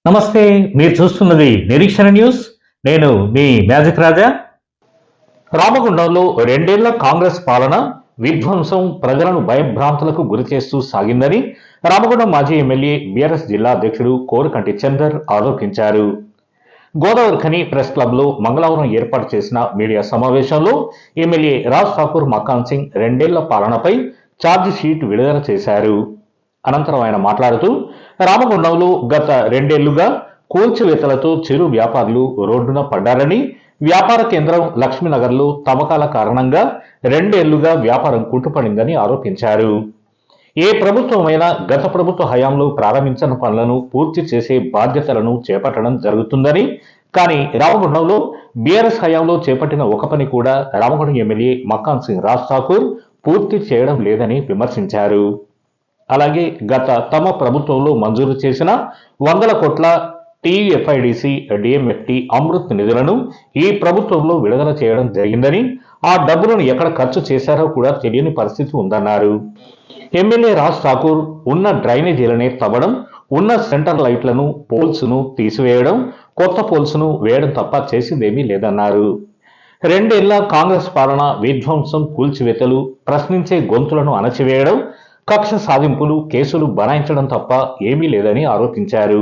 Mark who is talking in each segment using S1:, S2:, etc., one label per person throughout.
S1: నమస్తే. మీరు చూస్తున్నది నిరీక్షణ న్యూస్. నేను మీ మ్యాజిక్ రాజా. రామగుండంలో రెండేళ్ల కాంగ్రెస్ పాలన విధ్వంసం ప్రజలను భయభ్రాంతులకు గురిచేస్తూ సాగిందని రామగుండం మాజీ ఎమ్మెల్యే బీఆర్ఎస్ జిల్లా అధ్యక్షుడు కోరకంటి చందర్ ఆరోపించారు. గోదావరిఖని ప్రెస్ క్లబ్లో మంగళవారం ఏర్పాటు చేసిన మీడియా సమావేశంలో ఎమ్మెల్యే రాజ్ ఠాకూర్ మకాన్ సింగ్ రెండేళ్ల పాలనపై ఛార్జ్ షీట్ విడుదల చేశారు. అనంతరం ఆయన మాట్లాడుతూ రామగుండంలో గత రెండేళ్లుగా కూల్చివేతలతో చిరు వ్యాపారులు రోడ్డున పడ్డారని, వ్యాపార కేంద్రం లక్ష్మీనగర్లో తవ్వకాల కారణంగా రెండేళ్లుగా వ్యాపారం కుంటుపడిందని ఆరోపించారు. ఏ ప్రభుత్వమైనా గత ప్రభుత్వ హయాంలో ప్రారంభించిన పనులను పూర్తి చేసే బాధ్యతలను చేపట్టడం జరుగుతుందని, కానీ రామగుండంలో బీఆర్ఎస్ హయాంలో చేపట్టిన ఒక పని కూడా రామగుండం ఎమ్మెల్యే మకాన్ సింగ్ రాజ్ ఠాకూర్ పూర్తి చేయడం లేదని విమర్శించారు. అలాగే గత తమ ప్రభుత్వంలో మంజూరు చేసిన 100 కోట్ల టీఎఫ్ఐడిసి డిఎంఎఫ్టి అమృత్ నిధులను ఈ ప్రభుత్వంలో విడుదల చేయడం జరిగిందని, ఆ డబ్బులను ఎక్కడ ఖర్చు చేశారో కూడా తెలియని పరిస్థితి ఉందన్నారు. ఎమ్మెల్యే రాజ్ ఠాకూర్ ఉన్న డ్రైనేజీలనే తవ్వడం, ఉన్న సెంటర్ లైట్లను పోల్స్ను తీసివేయడం, కొత్త పోల్స్ను వేయడం తప్ప చేసిందేమీ లేదన్నారు. రెండేళ్ల కాంగ్రెస్ పాలన విధ్వంసం, కూల్చివేతలు, ప్రశ్నించే గొంతులను అణచివేయడం, కక్ష సాధింపులు, కేసులు బనాయించడం తప్ప ఏమీ లేదని ఆరోపించారు.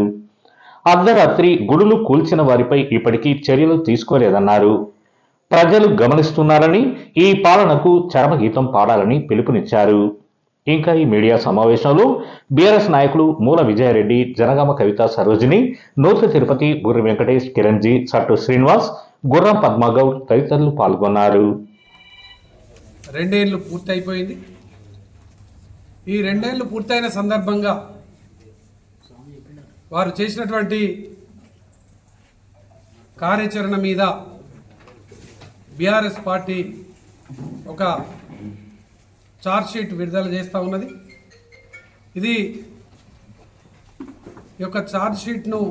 S1: అర్ధరాత్రి గుడులు కూల్చిన వారిపై ఇప్పటికీ చర్యలు తీసుకోలేదన్నారు. ప్రజలు గమనిస్తున్నారని, ఈ పాలనకు చరమగీతం పాడాలని పిలుపునిచ్చారు. ఇంకా ఈ మీడియా సమావేశంలో బీఆర్ఎస్ నాయకులు మూల విజయారెడ్డి, జనగామ కవిత సరోజిని, నూతన తిరుపతి, బుర్రి వెంకటేష్, కిరణ్జీ, సట్టు శ్రీనివాస్, గుర్రం పద్మగౌడ్ తదితరులు పాల్గొన్నారు.
S2: రెండేళ్లు పూర్తయిపోయింది. ఈ రెండేళ్లు పూర్తయిన సందర్భంగా వారు చేసినటువంటి కార్యాచరణ మీద బీఆర్ఎస్ పార్టీ ఒక ఛార్జ్ షీట్ విడుదల చేస్తూ ఉన్నది. ఇది ఈ యొక్క ఛార్జ్ షీట్ను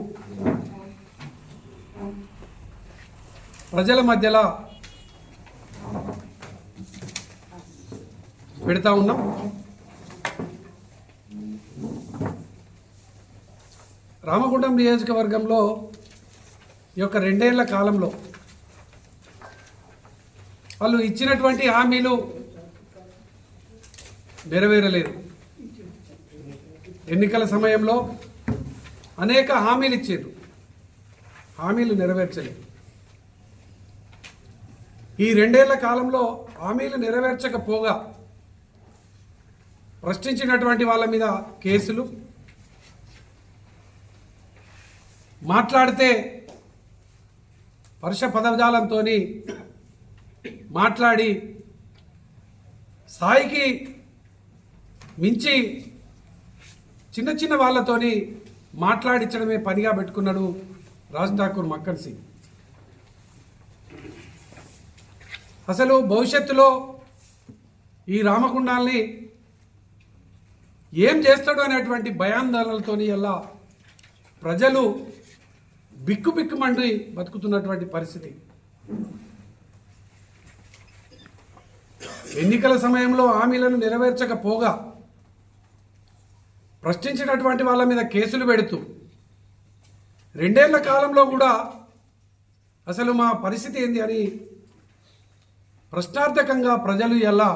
S2: ప్రజల మధ్యలో పెడతా ఉన్నాం. రామగుండం నియోజకవర్గంలో ఈ యొక్క రెండేళ్ల కాలంలో వాళ్ళు ఇచ్చినటువంటి హామీలు నెరవేరలేదు. ఎన్నికల సమయంలో అనేక హామీలు ఇచ్చారు, హామీలు నెరవేర్చలేదు. ఈ రెండేళ్ల కాలంలో హామీలు నెరవేర్చకపోగా ప్రశ్నించినటువంటి వాళ్ళ మీద కేసులు, మాట్లాడితే పరుష పదజాలంతో మాట్లాడి స్థాయికి మించి చిన్న చిన్న వాళ్ళతోని మాట్లాడించడమే పనిగా పెట్టుకున్నాడు రాజ్ ఠాకూర్ మక్కన్ సింగ్. అసలు భవిష్యత్తులో ఈ రామగుండాల్ని ఏం చేస్తాడు అనేటువంటి భయాందోళనలతోని ఎలా ప్రజలు బిక్కుబిక్కుమండి బతుకుతున్నటువంటి పరిస్థితి. ఎన్నికల సమయంలో హామీలను నెరవేర్చకపోగా ప్రశ్నించినటువంటి వాళ్ళ మీద కేసులు పెడుతూ రెండేళ్ల కాలంలో కూడా అసలు మా పరిస్థితి ఏంది అని ప్రశ్నార్థకంగా ప్రజలు ఎలా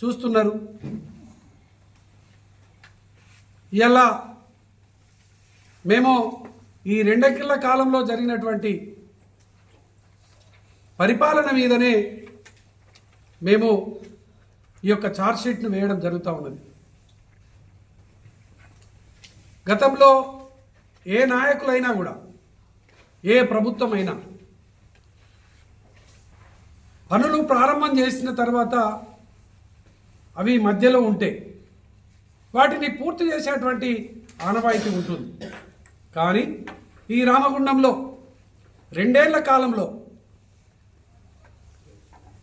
S2: చూస్తున్నారు. ఇలా మేము ఈ రెండేళ్ల కాలంలో జరిగినటువంటి పరిపాలన మీదనే మేము ఈ యొక్క ఛార్జ్ షీట్ను వేయడం జరుగుతూ ఉన్నది. గతంలో ఏ నాయకులైనా కూడా, ఏ ప్రభుత్వమైనా పనులు ప్రారంభం చేసిన తర్వాత అవి మధ్యలో ఉంటే వాటిని పూర్తి చేసేటువంటి ఆనవాయితీ ఉంటుంది. కానీ ఈ రామగుండంలో రెండేళ్ల కాలంలో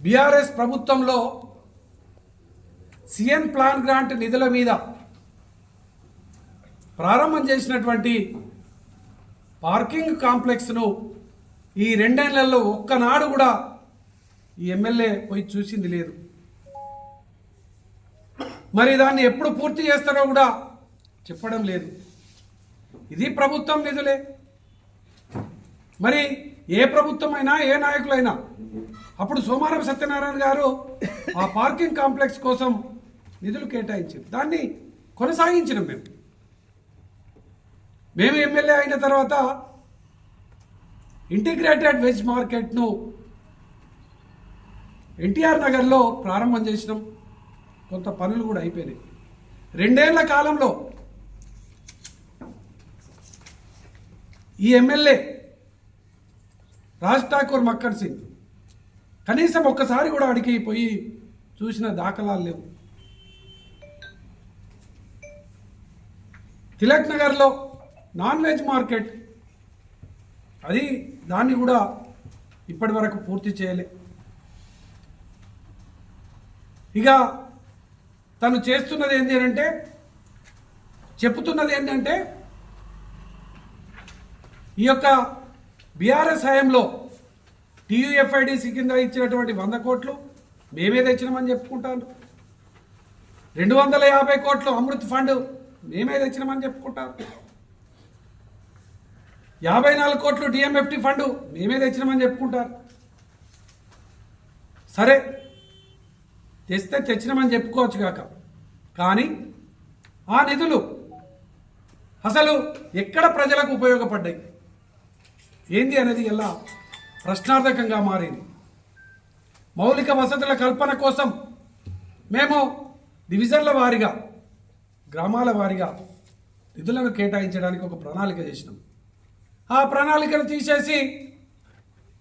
S2: బీఆర్ఎస్ ప్రభుత్వంలో సీఎం ప్లాన్ గ్రాంట్ నిధుల మీద ప్రారంభం చేసినటువంటి పార్కింగ్ కాంప్లెక్స్ను ఈ రెండేళ్లలో ఒక్కనాడు కూడా ఈ ఎమ్మెల్యే పోయి చూసింది లేదు. మరి దాన్ని ఎప్పుడు పూర్తి చేస్తారో కూడా చెప్పడం లేదు. ఇది ప్రభుత్వం నిధులే. మరి ఏ ప్రభుత్వం అయినా ఏ నాయకులైనా అప్పుడు సోమారం సత్యనారాయణ గారు ఆ పార్కింగ్ కాంప్లెక్స్ కోసం నిధులు కేటాయించారు, దాన్ని కొనసాగించినాం మేము ఎమ్మెల్యే అయిన తర్వాత ఇంటిగ్రేటెడ్ వెజ్ మార్కెట్ను ఎన్టీఆర్ నగర్లో ప్రారంభం చేసినాం. కొంత పనులు కూడా అయిపోయినాయి. 2 ఏళ్ల కాలంలో ఈ ఎమ్మెల్యే రాజ్ ఠాకూర్ మక్కర్ సింగ్ కనీసం ఒక్కసారి కూడా అడిగి పోయి చూసిన దాఖలాలు లేవు. తిలక్ నగర్లో నాన్ వెజ్ మార్కెట్, అది దాన్ని కూడా ఇప్పటి వరకు పూర్తి చేయలే. ఇక తను చేస్తున్నది ఏంటి అంటే, చెప్తున్నది ఏంటంటే ఈ యొక్క బీఆర్ఎస్ హయాంలో టీయూఎఫ్ఐడిసి కింద ఇచ్చినటువంటి 100 కోట్లు మేమే తెచ్చినామని చెప్పుకుంటాను. 250 కోట్లు అమృత్ ఫండ్ మేమే తెచ్చినామని చెప్పుకుంటారు. 54 కోట్లు డిఎంఎఫ్టి ఫండ్ మేమే తెచ్చినామని చెప్పుకుంటారు. సరే, తెచ్చినామని చెప్పుకోవచ్చు కాక, కానీ ఆ నిధులు అసలు ఎక్కడ ప్రజలకు ఉపయోగపడ్డాయి ఏంది అనేది ఎలా ప్రశ్నార్థకంగా మారింది. మౌలిక వసతుల కల్పన కోసం మేము డివిజన్ల వారీగా, గ్రామాల వారీగా నిధులను కేటాయించడానికి ఒక ప్రణాళిక చేసినాం. ఆ ప్రణాళికను తీసేసి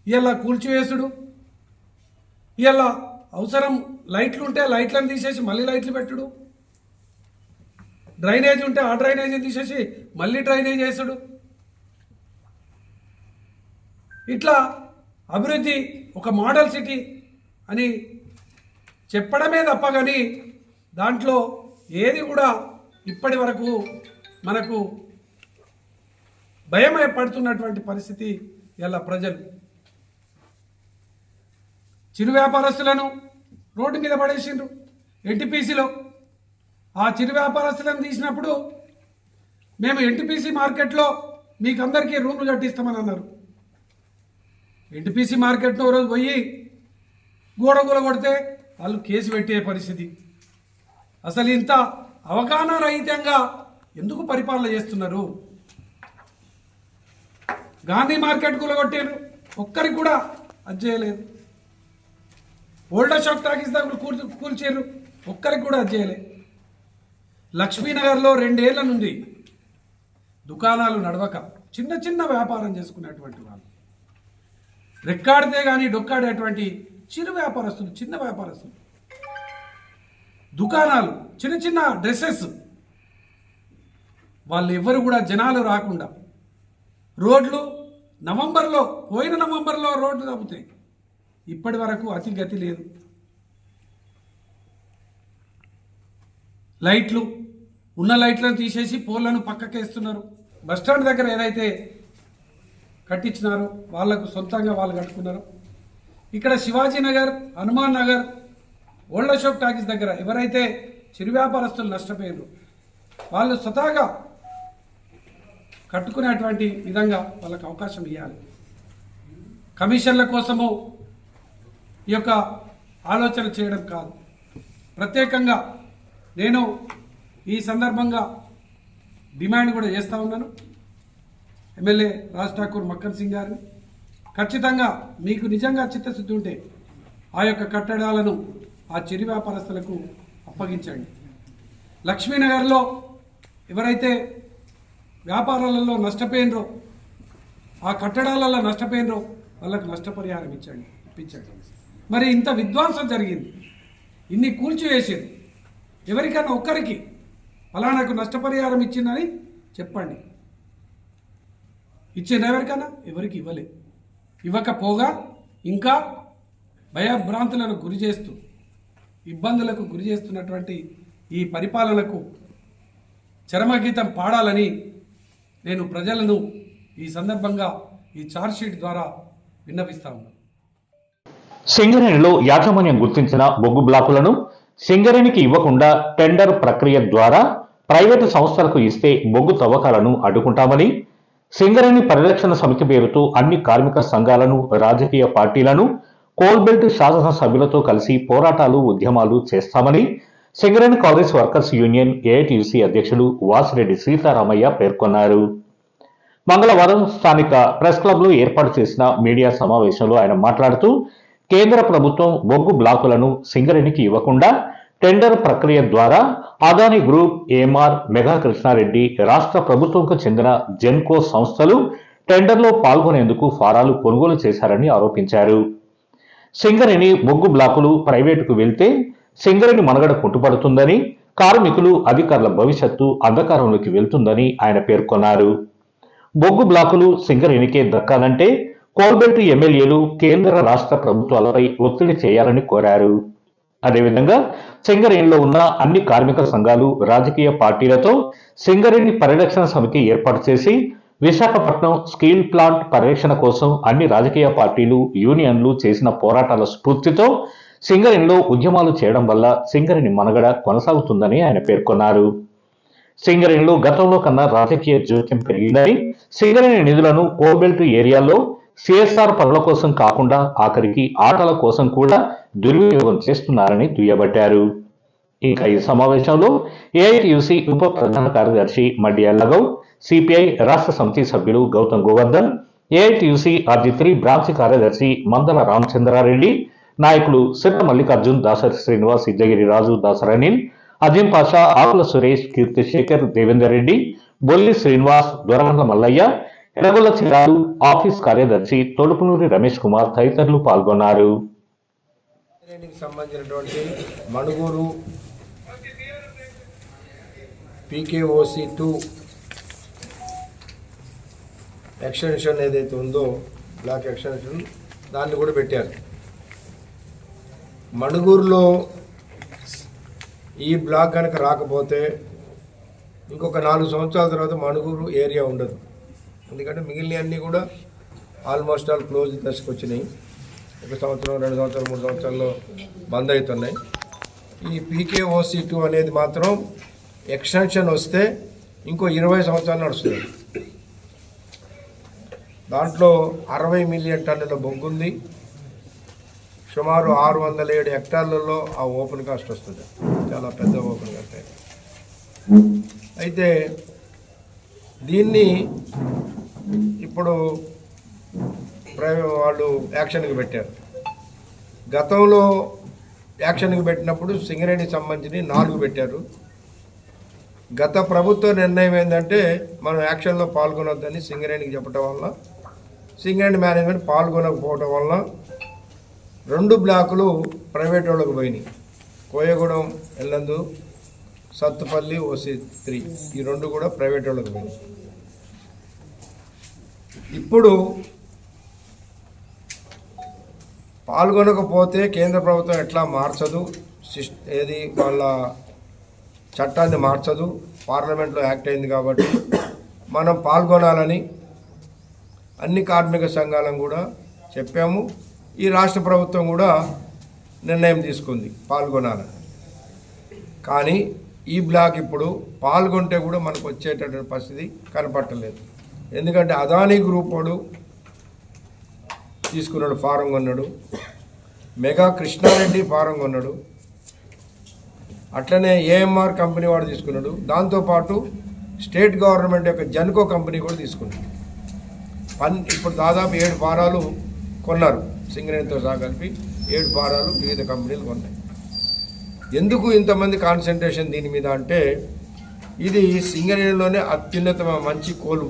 S2: ఇలా కూల్చివేసుడు, ఇలా అవసరం లైట్లు ఉంటే లైట్లను తీసేసి మళ్ళీ లైట్లు పెట్టుడు, డ్రైనేజ్ ఉంటే ఆ డ్రైనేజీని తీసేసి మళ్ళీ డ్రైనేజ్ వేసుడు, ఇట్లా అభివృద్ధి ఒక మోడల్ సిటీ అని చెప్పడమే తప్ప కానీ దాంట్లో ఏది కూడా ఇప్పటి వరకు మనకు భయపడుతున్నటువంటి పరిస్థితి. ఇలా ప్రజలు చిరు వ్యాపారస్తులను రోడ్డు మీద పడేసిండ్రు ఎన్టీపీసీలో. ఆ చిరు వ్యాపారస్తులను తీసినప్పుడు మేము ఎన్టీపీసీ మార్కెట్లో మీకు అందరికీ రూములు కట్టిస్తామని అన్నారు. ఎన్టీపీసీ మార్కెట్లో రోజు పోయి గోడ కొడితే వాళ్ళు కేసు పెట్టే పరిస్థితి. అసలు ఇంత అవగాహన రహితంగా ఎందుకు పరిపాలన చేస్తున్నారు? గాంధీ మార్కెట్ కూలగొట్టారు, ఒక్కరికి కూడా అది చేయలేదు. ఓల్డ్ అశోక్ టాకీస్ దగ్గర కూల్చారు, ఒక్కరికి కూడా అది చేయలేదు. లక్ష్మీనగర్లో 2 ఏళ్ల నుండి దుకాణాలు నడవక చిన్న చిన్న వ్యాపారం చేసుకునేటువంటి వాళ్ళు, రెక్కాడితే కానీ డొక్కాడేటువంటి చిరు వ్యాపారస్తులు, చిన్న వ్యాపారస్తులు, దుకాణాలు, చిన్న చిన్న డ్రెస్సెస్, వాళ్ళు ఎవరు కూడా జనాలు రాకుండా రోడ్లు పోయిన నవంబర్లో రోడ్లు తగ్గుతాయి. ఇప్పటి వరకు అతి గతి లేదు. లైట్లు ఉన్న లైట్లను తీసేసి పోల్లను పక్కకేస్తున్నారు. బస్టాండ్ దగ్గర ఏదైతే కట్టించినారో వాళ్లకు సొంతంగా వాళ్ళు కట్టుకున్నారు. ఇక్కడ శివాజీ నగర్, హనుమాన్ నగర్, ఓల్డ్ అశోక్ టాకీస్ దగ్గర ఎవరైతే చిరు వ్యాపారస్తులు నష్టపోయారు వాళ్ళు స్వతహాగా కట్టుకునేటువంటి విధంగా వాళ్ళకు అవకాశం ఇవ్వాలి. కమిషన్ల కోసము ఈ యొక్క ఆలోచన చేయడం కాదు. ప్రత్యేకంగా నేను ఈ సందర్భంగా డిమాండ్ కూడా చేస్తూ ఉన్నాను ఎమ్మెల్యే రాజ్ ఠాకూర్ మక్కర్ సింగ్ గారిని. ఖచ్చితంగా మీకు నిజంగా చిత్తశుద్ధి ఉంటే ఆ యొక్క కట్టడాలను ఆ చిరు వ్యాపారస్తులకు అప్పగించండి. లక్ష్మీనగర్లో ఎవరైతే వ్యాపారాలలో నష్టపోయినరో, ఆ కట్టడాలలో నష్టపోయినరో వాళ్ళకు నష్టపరిహారం ఇప్పించండి. మరి ఇంత విధ్వంసం జరిగింది, ఇన్ని కూల్చివేసేది, ఎవరికైనా ఒక్కరికి ఫలానాకు నష్టపరిహారం ఇచ్చిందని చెప్పండి. ఇచ్చింది ఎవరికైనా? ఎవరికి ఇవ్వలే. ఇవ్వకపోగా ఇంకా భయభ్రాంతులను గురి చేస్తూ, ఇబ్బందులకు గురి చేస్తున్నటువంటి ఈ పరిపాలనకు చరమగీతం పాడాలని నేను ప్రజలను ఈ సందర్భంగా ఈ ఛార్జ్షీట్ ద్వారా విన్నవిస్తా ఉన్నాను.
S1: సింగరేణిలో యాజమాన్యం గుర్తించిన బొగ్గు బ్లాకులను సింగరేణికి ఇవ్వకుండా టెండర్ ప్రక్రియ ద్వారా ప్రైవేటు సంస్థలకు ఇస్తే బొగ్గు తవ్వకాలను అడ్డుకుంటామని, సింగరేణి పరిరక్షణ సమితి పేరుతో అన్ని కార్మిక సంఘాలను, రాజకీయ పార్టీలను కోల్బెల్ట్ శాసనసభ్యులతో కలిసి పోరాటాలు, ఉద్యమాలు చేస్తామని Singareni Congress workers union AITUC అధ్యక్షులు వాసిరెడ్డి సీతారామయ్య పేర్కొన్నారు. మంగళవారం స్థానిక ప్రెస్ క్లబ్లో ఏర్పాటు చేసిన మీడియా సమావేశంలో ఆయన మాట్లాడుతూ, కేంద్ర ప్రభుత్వం బొగ్గు బ్లాకులను సింగరేణికి ఇవ్వకుండా టెండర్ ప్రక్రియ ద్వారా అదానీ గ్రూప్, ఏఎంఆర్, మెగా కృష్ణారెడ్డి, రాష్ట్ర ప్రభుత్వంకు చెందిన జెన్కో సంస్థలు టెండర్లో పాల్గొనేందుకు ఫారాలు కొనుగోలు చేశారని ఆరోపించారు. సింగరేణి బొగ్గు బ్లాకులు ప్రైవేటుకు వెళ్తే సింగరేణి మనుగడ కుంటుపడుతుందని, కార్మికులు, అధికారుల భవిష్యత్తు అంధకారంలోకి వెళ్తుందని ఆయన పేర్కొన్నారు. బొగ్గు బ్లాకులు సింగరేణికే దక్కాలంటే కోల్బెల్ట్ ఎమ్మెల్యేలు కేంద్ర, రాష్ట్ర ప్రభుత్వాలపై ఒత్తిడి చేయాలని కోరారు. అదేవిధంగా సింగరేణిలో ఉన్న అన్ని కార్మిక సంఘాలు, రాజకీయ పార్టీలతో సింగరేణి పరిరక్షణ సమితి ఏర్పాటు చేసి విశాఖపట్నం స్టీల్ ప్లాంట్ పరిరక్షణ కోసం అన్ని రాజకీయ పార్టీలు, యూనియన్లు చేసిన పోరాటాల స్ఫూర్తితో సింగరేణిలో ఉద్యమాలు చేయడం వల్ల సింగరేణి మనుగడ కొనసాగుతుందని ఆయన పేర్కొన్నారు. సింగరేణిలో గతంలో కన్నా రాజకీయ జోక్యం పెరిగిందని, సింగరేణి నిధులను కోల్బెల్ట్ ఏరియాలో సిఎస్ఆర్ పనుల కోసం కాకుండా ఆఖరికి ఆటల కోసం కూడా దుర్వినియోగం చేస్తున్నారని దుయ్యబట్టారు. ఇంకా ఈ సమావేశంలో ఏఐటీయూసీ ఉప ప్రధాన కార్యదర్శి మడ్డి అల్లగౌ, సిపిఐ రాష్ట్ర సమితి సభ్యులు Gautam Govardhan, AITUC RG3 branch కార్యదర్శి మందల రామచంద్రారెడ్డి, నాయకులు సిట్ట మల్లికార్జున్, దాసరి శ్రీనివాస్, ఇద్దగిరి రాజు, దాసరి అనిల్, అజీం పాషా, ఆకుల సురేష్, కీర్తిశేఖర్, దేవేందర్ రెడ్డి, బొల్లి శ్రీనివాస్, దొరమండ్ల మల్లయ్య, ఎర్రగొల్ల చిరాలు, ఆఫీస్ కార్యదర్శి తొడుపునూరి రమేష్ కుమార్ తదితరులు పాల్గొన్నారు.
S3: సంబంధించినటువంటి మణుగూరు PKOC2 ఎక్స్టెన్షన్ ఏదైతే ఉందో, బ్లాక్ ఎక్స్టెన్షన్, దాన్ని కూడా పెట్టారు. మణుగూరులో ఈ బ్లాక్ కనుక రాకపోతే ఇంకొక 4 సంవత్సరాల తర్వాత మణుగూరు ఏరియా ఉండదు. ఎందుకంటే మిగిలిన అన్నీ కూడా ఆల్మోస్ట్ ఆల్ క్లోజ్ దశకు వచ్చినాయి. 1 సంవత్సరం, 2 సంవత్సరాలు, 3 సంవత్సరాల్లో బంద్ అవుతున్నాయి. ఈ PKOC2 అనేది మాత్రం ఎక్స్టెన్షన్ వస్తే ఇంకో 20 సంవత్సరాలు నడుస్తుంది. దాంట్లో 60 మిలియన్ టన్నుల బొగ్గు ఉంది. సుమారు 607 హెక్టార్లలో ఆ ఓపెన్ కాస్ట్ వస్తుంది. చాలా పెద్ద ఓపెన్ కాస్ట్. అయితే దీన్ని ఇప్పుడు వాళ్ళు యాక్షన్కి పెట్టారు. గతంలో యాక్షన్కి పెట్టినప్పుడు సింగరేణికి సంబంధించి 4 పెట్టారు. గత ప్రభుత్వ నిర్ణయం ఏంటంటే మనం యాక్షన్లో పాల్గొనొద్దని సింగరేణికి చెప్పడం వల్ల, సింగరేణి మేనేజ్మెంట్ పాల్గొనకపోవడం వల్ల 2 బ్లాకులు ప్రైవేట్ వాళ్ళకు పోయినాయి. కోయగూడెం, ఎల్లందు, సత్తుపల్లి, OC3 ఈ 2 కూడా ప్రైవేట్ వాళ్ళకు పోయినాయి. ఇప్పుడు పాల్గొనకపోతే కేంద్ర ప్రభుత్వం ఎట్లా మార్చదు, ఏది వాళ్ళ చట్టాన్ని మార్చదు, పార్లమెంట్లో యాక్ట్ అయింది కాబట్టి మనం పాల్గొనాలని అన్ని కార్మిక సంఘాలను కూడా చెప్పాము. ఈ రాష్ట్ర ప్రభుత్వం కూడా నిర్ణయం తీసుకుంది పాల్గొనాలని. కానీ ఈ బ్లాక్ ఇప్పుడు పాల్గొంటే కూడా మనకు వచ్చేటటువంటి పరిస్థితి కనపట్టలేదు. ఎందుకంటే అదానీ గ్రూప్ వాడు తీసుకున్నాడు, ఫారం కొన్నాడు. మెగా కృష్ణారెడ్డి ఫారం కొన్నాడు. అట్లనే ఏఎంఆర్ కంపెనీ వాడు తీసుకున్నాడు. దాంతోపాటు స్టేట్ గవర్నమెంట్ యొక్క జెన్కో కంపెనీ కూడా తీసుకున్నాడు. ఇప్పుడు దాదాపు 7 ఫారాలు కొన్నారు. సింగరేణితో సహా కలిపి 7 ఫారాలు వివిధ కంపెనీలు కొన్నాయి. ఎందుకు ఇంతమంది కాన్సన్ట్రేషన్ దీని మీద అంటే, ఇది సింగరేణిలోనే అత్యున్నతమ మంచి కోలు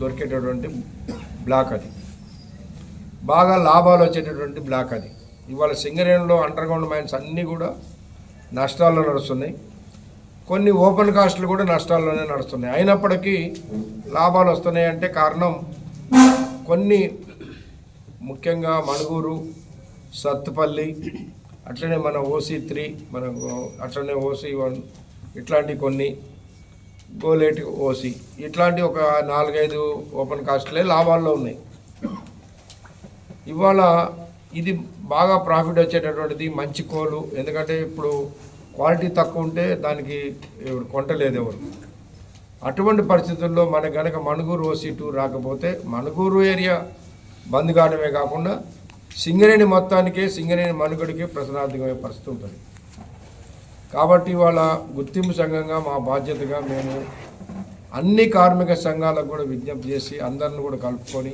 S3: దొరికేటటువంటి బ్లాక్. అది బాగా లాభాలు వచ్చేటటువంటి బ్లాక్. అది ఇవాళ సింగరేణిలో అండర్గ్రౌండ్ మైన్స్ అన్నీ కూడా నష్టాల్లో నడుస్తున్నాయి. కొన్ని ఓపెన్ కాస్ట్లు కూడా నష్టాల్లోనే నడుస్తున్నాయి. అయినప్పటికీ లాభాలు వస్తున్నాయి అంటే కారణం కొన్ని, ముఖ్యంగా మణుగూరు, సత్తుపల్లి, అట్లనే మన OC3, మన అట్లనే OC1, ఇట్లాంటి కొన్ని, గోలేటి OC, ఇట్లాంటి ఒక 4-5 ఓపెన్ కాస్ట్లే లాభాల్లో ఉన్నాయి. ఇవాళ ఇది బాగా ప్రాఫిట్ వచ్చేటటువంటిది మంచి కోలు. ఎందుకంటే ఇప్పుడు క్వాలిటీ తక్కువ ఉంటే దానికి కొంటలేదు ఎవరు. అటువంటి పరిస్థితుల్లో మనకు కనుక మణుగూరు ఓసీ2 రాకపోతే మణుగూరు ఏరియా బంద్ కావడమే కాకుండా సింగరేణి మొత్తానికే, సింగరేణి మనుగడికే ప్రశ్నార్థకమైన పరిస్థితి ఉంటుంది. కాబట్టి వాళ్ళ గుర్తింపు సంఘంగా మా బాధ్యతగా మేము అన్ని కార్మిక సంఘాలకు కూడా విజ్ఞప్తి చేసి అందరిని కూడా కలుపుకొని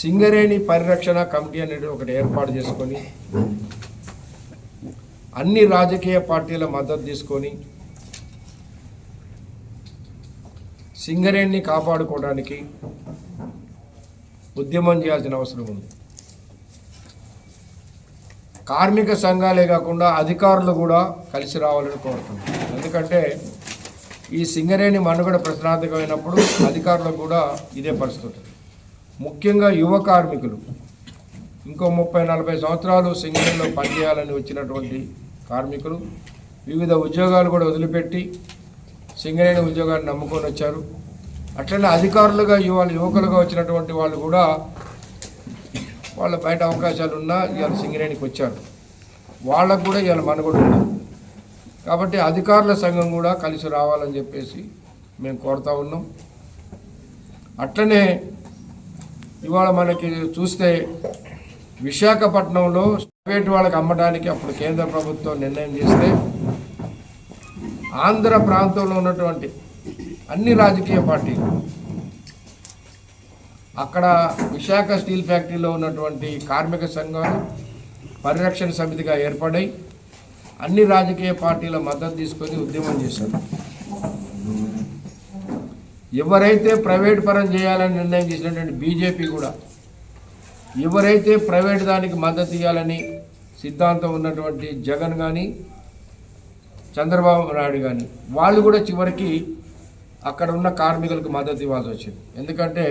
S3: సింగరేణి పరిరక్షణ కమిటీ అనేది ఒకటి ఏర్పాటు చేసుకొని అన్ని రాజకీయ పార్టీల మద్దతు తీసుకొని సింగరేణిని కాపాడుకోవడానికి ఉద్యమం చేయాల్సిన అవసరం ఉంది. కార్మిక సంఘాలే కాకుండా అధికారులు కూడా కలిసి రావాలని కోరుతున్నాం. ఎందుకంటే ఈ సింగరేణి మనుగడ ప్రశ్నార్థకమైనప్పుడు అధికారులకు కూడా ఇదే పరిస్థితి. ముఖ్యంగా యువ కార్మికులు ఇంకో 30-40 సంవత్సరాలు సింగరేణిలో పనిచేయాలని వచ్చినటువంటి కార్మికులు వివిధ ఉద్యోగాలు కూడా వదిలిపెట్టి సింగరేణి ఉద్యోగాన్ని నమ్ముకొని వచ్చారు. అట్లనే అధికారులుగా యువకులుగా వచ్చినటువంటి వాళ్ళు కూడా వాళ్ళ బయట అవకాశాలు ఉన్నా ఇవాళ సింగరేణికి వచ్చారు. వాళ్ళకు కూడా ఇవాళ మనుగడ ఉంది. కాబట్టి అధికారుల సంఘం కూడా కలిసి రావాలని చెప్పేసి మేము కోరుతా ఉన్నాం. అట్లనే ఇవాళ మనకి చూస్తే విశాఖపట్నంలో ప్రైవేట్ వాళ్ళకి అమ్మడానికి అప్పుడు కేంద్ర ప్రభుత్వం నిర్ణయం చేస్తే ఆంధ్ర ప్రాంతంలో ఉన్నటువంటి అన్ని రాజకీయ పార్టీలు అక్కడ విశాఖ స్టీల్ ఫ్యాక్టరీలో ఉన్నటువంటి కార్మిక సంఘాలు పరిరక్షణ సమితిగా ఏర్పడాయి అన్ని రాజకీయ పార్టీల మద్దతు తీసుకొని ఉద్యమం చేశారు. ఎవరైతే ప్రైవేట్ పరం చేయాలని నిర్ణయం చేసినటువంటి బీజేపీ కూడా, ఎవరైతే ప్రైవేట్ దానికి మద్దతు ఇవ్వాలని సిద్ధాంతం ఉన్నటువంటి జగన్ కానీ చంద్రబాబు నాయుడు కానీ వాళ్ళు కూడా చివరికి అక్కడ ఉన్న కార్మికులకు మద్దతు ఇవ్వాల్సి వచ్చింది. ఎందుకంటే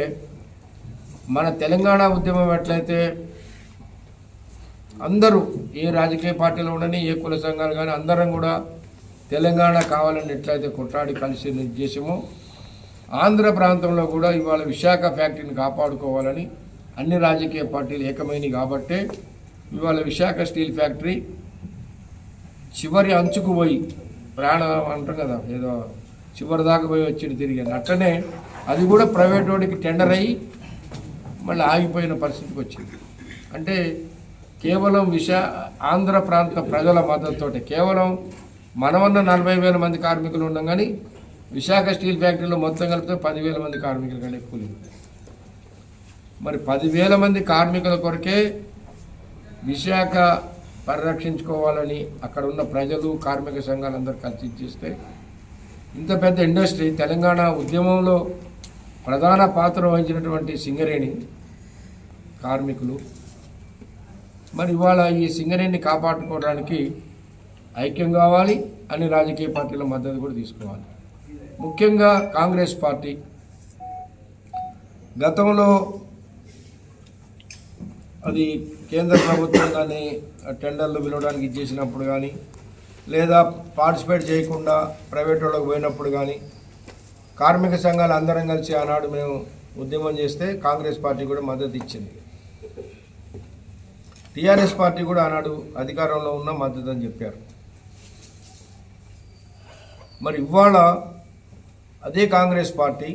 S3: మన తెలంగాణ ఉద్యమం ఎట్లయితే అందరూ ఏ రాజకీయ పార్టీలో ఉండని ఏ కుల సంఘాలు కానీ అందరం కూడా తెలంగాణ కావాలని ఎట్లయితే కొట్లాడి కలిసి చేసామో ఆంధ్ర ప్రాంతంలో కూడా ఇవాళ విశాఖ ఫ్యాక్టరీని కాపాడుకోవాలని అన్ని రాజకీయ పార్టీలు ఏకమైనవి. కాబట్టే ఇవాళ విశాఖ స్టీల్ ఫ్యాక్టరీ చివరి అంచుకు పోయి ప్రాణం అంటాం కదా, ఏదో చివరి దాకా పోయి వచ్చి తిరిగి అట్లనే అది కూడా ప్రైవేట్ వాడికి టెండర్ అయ్యి మళ్ళీ ఆగిపోయిన పరిస్థితికి వచ్చింది. అంటే కేవలం ఆంధ్ర ప్రాంత ప్రజల మద్దతుతోటి కేవలం మనమన్న 40,000 మంది కార్మికులు ఉన్నాం కానీ విశాఖ స్టీల్ ఫ్యాక్టరీలో మొత్తం కలిపితే 10,000 మంది కార్మికులు కంటే ఎక్కువ లేదు. మరి 10,000 మంది కార్మికుల కొరకే విశాఖ పరిరక్షించుకోవాలని అక్కడ ఉన్న ప్రజలు కార్మిక సంఘాలందరూ కలిసి ఇచ్చేస్తే ఇంత పెద్ద ఇండస్ట్రీ తెలంగాణ ఉద్యమంలో ప్రధాన పాత్ర వహించినటువంటి సింగరేణి కార్మికులు మరి ఇవాళ ఈ సింగరేణిని కాపాడుకోవడానికి ఐక్యం కావాలి, అన్ని రాజకీయ పార్టీల మద్దతు కూడా తీసుకోవాలి. ముఖ్యంగా కాంగ్రెస్ పార్టీ గతంలో అది కేంద్ర ప్రభుత్వం కానీ టెండర్లు పిలవడానికి ఇచ్చేసినప్పుడు కానీ లేదా పార్టిసిపేట్ చేయకుండా ప్రైవేట్ వాళ్ళకి పోయినప్పుడు కానీ కార్మిక సంఘాలు అందరం కలిసి ఆనాడు మేము ఉద్యమం చేస్తే కాంగ్రెస్ పార్టీ కూడా మద్దతు ఇచ్చింది. టీఆర్ఎస్ పార్టీ కూడా ఆనాడు అధికారంలో ఉన్న మద్దతు అని చెప్పారు. మరి ఇవాళ అదే కాంగ్రెస్ పార్టీ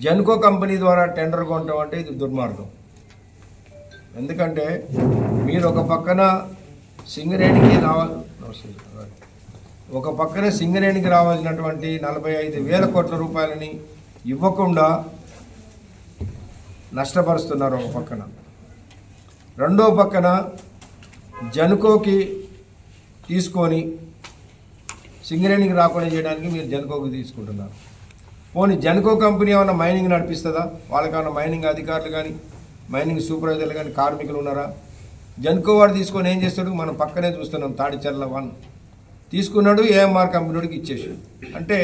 S3: జెన్కో కంపెనీ ద్వారా టెండర్ కొనటం అంటే ఇది దుర్మార్గం. ఎందుకంటే మీరు ఒక పక్కన సింగరేణికి రావాల్సినటువంటి 45,000 కోట్ల రూపాయలని ఇవ్వకుండా నష్టపరుస్తున్నారు ఒక పక్కన. రెండో పక్కన జెన్కోకి తీసుకొని సింగరేణికి రాకుండా చేయడానికి మీరు జెన్కోకి తీసుకుంటున్నారు. పోనీ జెన్కో కంపెనీ ఏమన్నా మైనింగ్ నడిపిస్తుందా? వాళ్ళకేమన్నా మైనింగ్ అధికారులు కానీ మైనింగ్ సూపర్వైజర్లు కానీ కార్మికులు ఉన్నారా? జెన్కో వాడు తీసుకొని ఏం చేస్తాడు? మనం పక్కనే చూస్తున్నాం, తాడిచెర్ల 1 తీసుకున్నాడు, ఏఎంఆర్ కంపెనీ వాడికి ఇచ్చేసాడు. అంటే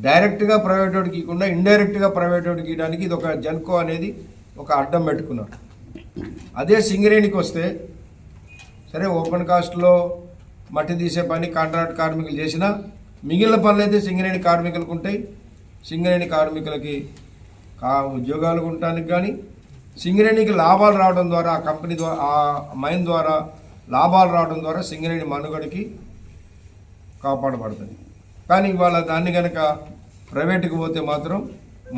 S3: డైరెక్ట్గా ప్రైవేట్ వాడికి ఇవ్వకుండా ఇండైరెక్ట్గా ప్రైవేట్ వాడికి ఇవ్వడానికి ఇది ఒక జెన్కో అనేది ఒక అడ్డం పెట్టుకున్నారు. అదే సింగరేణికి వస్తే సరే ఓపెన్ కాస్ట్లో మట్టి తీసే పని కాంట్రాక్ట్ కార్మికులు చేసినా మిగిలిన పనులు అయితే సింగరేణి కార్మికులకు ఉంటాయి. సింగరేణి కార్మికులకి ఉద్యోగాలు ఉండటానికి కానీ సింగరేణికి లాభాలు రావడం ద్వారా ఆ కంపెనీ ద్వారా ఆ మైన్ ద్వారా లాభాలు రావడం ద్వారా సింగరేణి మనుగడకి కాపాడబడుతుంది. కానీ ఇవాళ దాన్ని కనుక ప్రైవేటుకి పోతే మాత్రం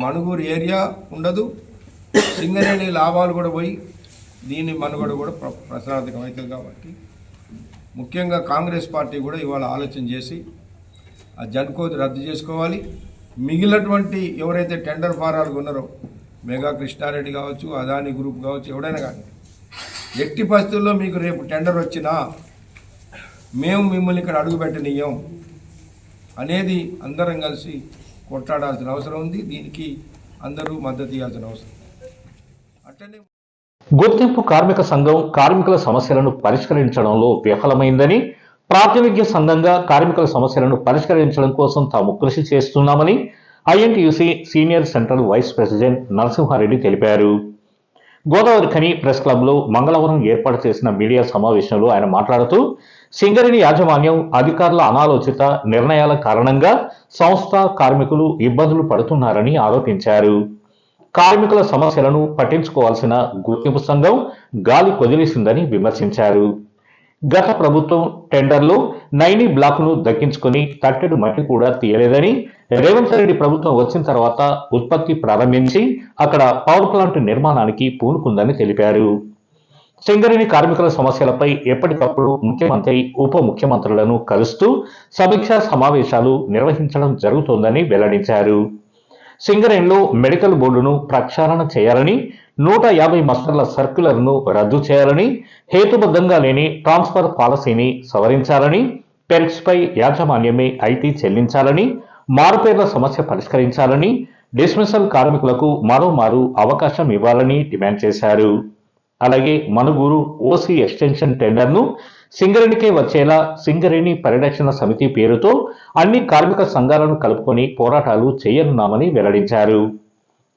S3: మణుగూరు ఏరియా ఉండదు, సింగరేణి లాభాలు కూడా పోయి దీని మనుగడ కూడా ప్రశ్నార్థకం అవుతుంది. కాబట్టి ముఖ్యంగా కాంగ్రెస్ పార్టీ కూడా ఇవాళ ఆలోచన చేసి ఆ జన్కోది రద్దు చేసుకోవాలి. మిగిలినటువంటి ఎవరైతే టెండర్ ఫారాలు ఉన్నారో మెగా కృష్ణారెడ్డి కావచ్చు, అదాని గ్రూప్ కావచ్చు, ఎవడైనా కానీ ఎట్టి పరిస్థితుల్లో మీకు రేపు టెండర్ వచ్చినా మేము మిమ్మల్ని ఇక్కడ అడుగు పెట్టనీయం అనేది అందరం కలిసి కొట్లాడాల్సిన అవసరం ఉంది. దీనికి అందరూ మద్దతు ఇవ్వాల్సిన అవసరం. అట్లనే
S1: గుర్తింపు కార్మిక సంఘం కార్మికుల సమస్యలను పరిష్కరించడంలో విఫలమైందని, ప్రాతినిధ్య సంఘంగా కార్మికుల సమస్యలను పరిష్కరించడం కోసం తాము కృషి చేస్తున్నామని INTUC senior central vice president Narasimha Reddy తెలిపారు. గోదావరి ఖని ప్రెస్ క్లబ్లో మంగళవారం ఏర్పాటు చేసిన మీడియా సమావేశంలో ఆయన మాట్లాడుతూ, సింగరేణి యాజమాన్యం అధికారుల అనాలోచిత నిర్ణయాల కారణంగా సంస్థ కార్మికులు ఇబ్బందులు పడుతున్నారని ఆరోపించారు. కార్మికుల సమస్యలను పట్టించుకోవాల్సిన గుర్తింపు సంఘం గాలి కొదిలేసిందని విమర్శించారు. గత ప్రభుత్వం టెండర్లో 9 బ్లాకును దక్కించుకుని తట్టెడు మట్టి కూడా తీయలేదని, రేవంత్ రెడ్డి ప్రభుత్వం వచ్చిన తర్వాత ఉత్పత్తి ప్రారంభించి అక్కడ పవర్ ప్లాంట్ నిర్మాణానికి పూనుకుందని తెలిపారు. సింగరేణి కార్మికుల సమస్యలపై ఎప్పటికప్పుడు ముఖ్యమంత్రి, ఉప ముఖ్యమంత్రులను కలుస్తూ సమీక్షా సమావేశాలు నిర్వహించడం జరుగుతోందని వెల్లడించారు. సింగరేణిలో మెడికల్ బోర్డును ప్రక్షాళన చేయాలని, 150 మస్టర్ల సర్క్యులర్ను రద్దు చేయాలని, హేతుబద్ధంగా లేని ట్రాన్స్ఫర్ పాలసీని సవరించాలని, పెర్క్స్పై యాజమాన్యమే ఐటీ చెల్లించాలని, మారుపేర్ల సమస్య పరిష్కరించాలని, డిస్మిసల్ కార్మికులకు మరోమారు అవకాశం ఇవ్వాలని డిమాండ్ చేశారు. అలాగే మణుగూరు ఓసీ ఎక్స్టెన్షన్ టెండర్ను సింగరేణికే వచ్చేలా సింగరేణి పరిరక్షణ సమితి పేరుతో అన్ని కార్మిక సంఘాలను కలుపుకొని పోరాటాలు చేయనున్నామని వెల్లడించారు.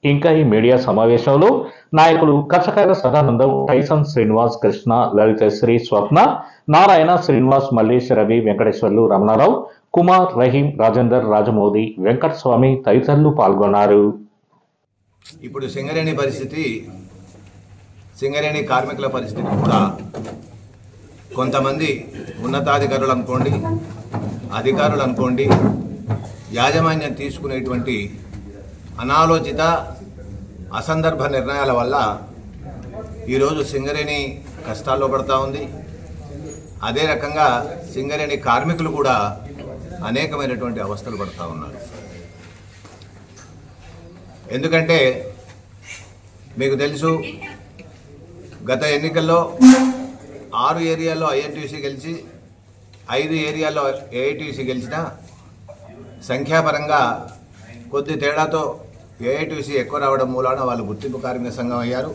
S1: ఇంకా ఈ మీడియా సమావేశంలో నాయకులు కచ్చకాయల సదానందం, టైసన్ శ్రీనివాస్, కృష్ణ, లలితశ్రీ, స్వప్న, నారాయణ, శ్రీనివాస్, మల్లేష్, రవి, వెంకటేశ్వర్లు, రమణారావు, కుమార్, రహీం, రాజేందర్, రాజమౌళి, వెంకటస్వామి తదితరులు పాల్గొన్నారు.
S4: ఇప్పుడు సింగరేణి కార్మికుల పరిస్థితి కూడా కొంతమంది ఉన్నతాధికారులు అనుకోండి, అధికారులు అనుకోండి, యాజమాన్యం తీసుకునేటువంటి అనాలోచిత అసందర్భ నిర్ణయాల వల్ల ఈరోజు సింగరేణి కష్టాల్లో పడుతూ ఉంది. అదే రకంగా సింగరేణి కార్మికులు కూడా అనేకమైనటువంటి అవస్థలు పడుతూ ఉన్నారు. ఎందుకంటే మీకు తెలుసు, గత ఎన్నికల్లో 6 ఏరియాల్లో ఐఎన్టీయూసీ గెలిచి 5 ఏరియాల్లో ఏఐటీయూసీ గెలిచిన సంఖ్యాపరంగా కొద్ది తేడాతో ఏఐటీయూసీ ఎక్కువ రావడం మూలాన వాళ్ళు గుర్తింపు కార్మిక సంఘం అయ్యారు.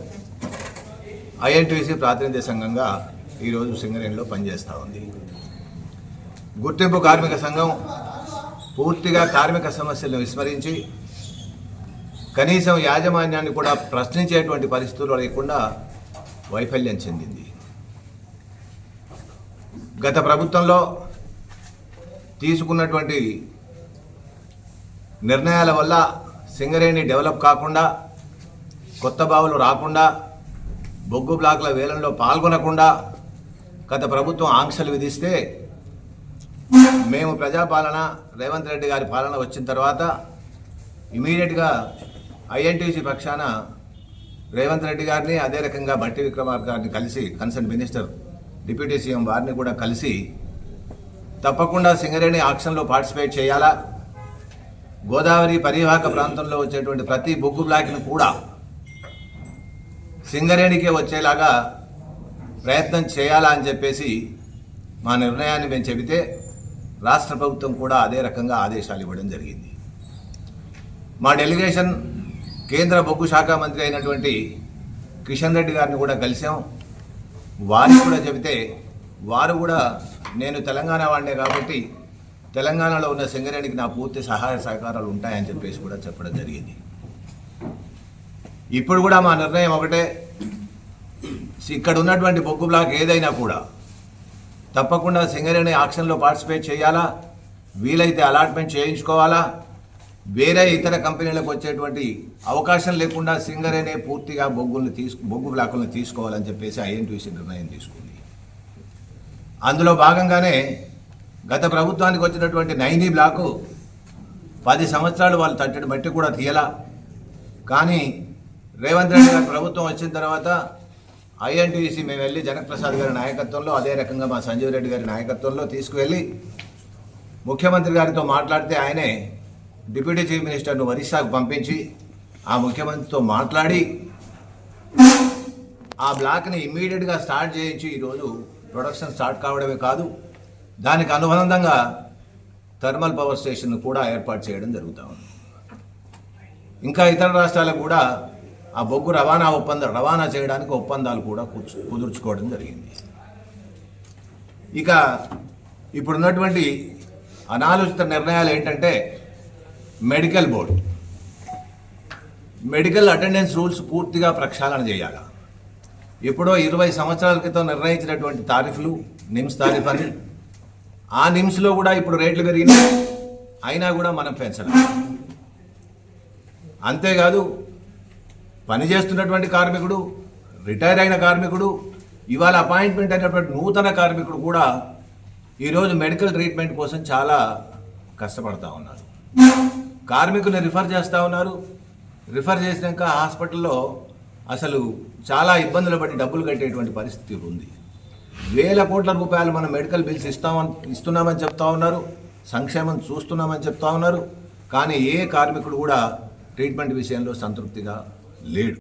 S4: ఐఎన్టీయూసీ ప్రాతినిధ్య సంఘంగా ఈరోజు సింగరేణిలో పనిచేస్తూ ఉంది. గుర్తింపు కార్మిక సంఘం పూర్తిగా కార్మిక సమస్యలను విస్మరించి కనీసం యాజమాన్యాన్ని కూడా ప్రశ్నించేటువంటి పరిస్థితులు లేకుండా వైఫల్యం చెందింది. గత ప్రభుత్వంలో తీసుకున్నటువంటి నిర్ణయాల వల్ల సింగరేణి డెవలప్ కాకుండా, కొత్త బావులు రాకుండా, బొగ్గు బ్లాకుల వేలంలో పాల్గొనకుండా గత ప్రభుత్వం ఆంక్షలు విధిస్తే మేము ప్రజాపాలన, రేవంత్ రెడ్డి గారి పాలన వచ్చిన తర్వాత ఇమీడియట్గా ఐఎన్టీసీ పక్షాన రేవంత్ రెడ్డి గారిని, అదే రకంగా బట్టి విక్రమార్క గారిని కలిసి, కన్సర్న్ మినిస్టర్ డిప్యూటీ సీఎం వారిని కూడా కలిసి తప్పకుండా సింగరేణి ఆక్షన్లో పార్టిసిపేట్ చేయాలా, గోదావరి పరివాహక ప్రాంతంలో వచ్చేటువంటి ప్రతి బొగ్గు బ్లాక్ను కూడా సింగరేణికే వచ్చేలాగా ప్రయత్నం చేయాలా అని చెప్పేసి మా నిర్ణయాన్ని మేము చెబితే రాష్ట్ర ప్రభుత్వం కూడా అదే రకంగా ఆదేశాలు ఇవ్వడం జరిగింది. మా డెలిగేషన్ కేంద్ర బొగ్గు శాఖ మంత్రి అయినటువంటి కిషన్ రెడ్డి గారిని కూడా కలిసాం. వారికి కూడా చెబితే వారు కూడా నేను తెలంగాణ వాడినే కాబట్టి తెలంగాణలో ఉన్న సింగరేణికి నా పూర్తి సహాయ సహకారాలు ఉంటాయని చెప్పేసి కూడా చెప్పడం జరిగింది. ఇప్పుడు కూడా మా నిర్ణయం ఒకటే, ఇక్కడ ఉన్నటువంటి బొగ్గు బ్లాక్ ఏదైనా కూడా తప్పకుండా సింగరేణి ఆక్షన్లో పార్టిసిపేట్ చేయాలా, వీలైతే అలాట్మెంట్ చేయించుకోవాలా, వేరే ఇతర కంపెనీలకు వచ్చేటువంటి అవకాశం లేకుండా సింగరేణి పూర్తిగా బొగ్గు బ్లాకులను తీసుకోవాలని చెప్పేసి ఐఎన్టీయూసీ నిర్ణయం తీసుకుంది. అందులో భాగంగానే గత ప్రభుత్వానికి వచ్చినటువంటి నైనీ బ్లాకు 10 సంవత్సరాలు వాళ్ళు తట్టడి మట్టి కూడా తీయలా. కానీ రేవంత్ రెడ్డి గారి ప్రభుత్వం వచ్చిన తర్వాత ఐఎన్టీసీ మేము వెళ్ళి జనప్రసాద్ గారి నాయకత్వంలో, అదే రకంగా మా సంజీవ్ రెడ్డి గారి నాయకత్వంలో తీసుకువెళ్ళి ముఖ్యమంత్రి గారితో మాట్లాడితే ఆయనే డిప్యూటీ చీఫ్ మినిస్టర్ను ఒరిస్సాకు పంపించి ఆ ముఖ్యమంత్రితో మాట్లాడి ఆ బ్లాక్ని ఇమ్మీడియట్గా స్టార్ట్ చేయించి ఈరోజు ప్రొడక్షన్ స్టార్ట్ కావడమే కాదు, దానికి అనుబంధంగా థర్మల్ పవర్ స్టేషన్ కూడా ఏర్పాటు చేయడం జరుగుతూ ఉంది. ఇంకా ఇతర రాష్ట్రాలకు కూడా ఆ బొగ్గు రవాణా చేయడానికి ఒప్పందాలు కూడా కుదుర్చుకోవడం జరిగింది. ఇక ఇప్పుడున్నటువంటి అనాలోచిత నిర్ణయాలు ఏంటంటే medical board medical attendance rules పూర్తిగా ప్రక్షాళన చేయాలి. ఎప్పుడో 20 సంవత్సరాల క్రితం నిర్ణయించినటువంటి తారీఫ్లు నిమ్స్ తారీఫ్ అని, ఆ నిమ్స్లో కూడా ఇప్పుడు రేట్లు పెరిగినాయి, అయినా కూడా మనం పెంచలేం. అంతేకాదు పనిచేస్తున్నటువంటి కార్మికుడు, రిటైర్ అయిన కార్మికుడు, ఇవాళ అపాయింట్మెంట్ అయినటువంటి నూతన కార్మికుడు కూడా ఈరోజు మెడికల్ ట్రీట్మెంట్ కోసం చాలా కష్టపడతా ఉన్నారు. కార్మికుని రిఫర్ చేస్తూ ఉన్నారు. రిఫర్ చేసినాక హాస్పిటల్లో అసలు చాలా ఇబ్బందులు పడి డబ్బులు కట్టేటువంటి పరిస్థితి ఉంది. వేల కోట్ల రూపాయలు మనం మెడికల్ బిల్స్ ఇస్తున్నామని చెప్తా ఉన్నారు, సంక్షేమం చూస్తున్నామని చెప్తా ఉన్నారు. కానీ ఏ కార్మికుడు కూడా ట్రీట్మెంట్ విషయంలో సంతృప్తిగా లేడు.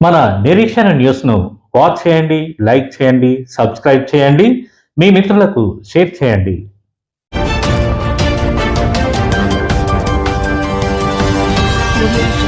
S1: మన నిరీక్షణ న్యూస్ను వాచ్ చేయండి, లైక్ చేయండి, సబ్స్క్రైబ్ చేయండి, మీ మిత్రులకు షేర్ చేయండి.
S5: Revolution.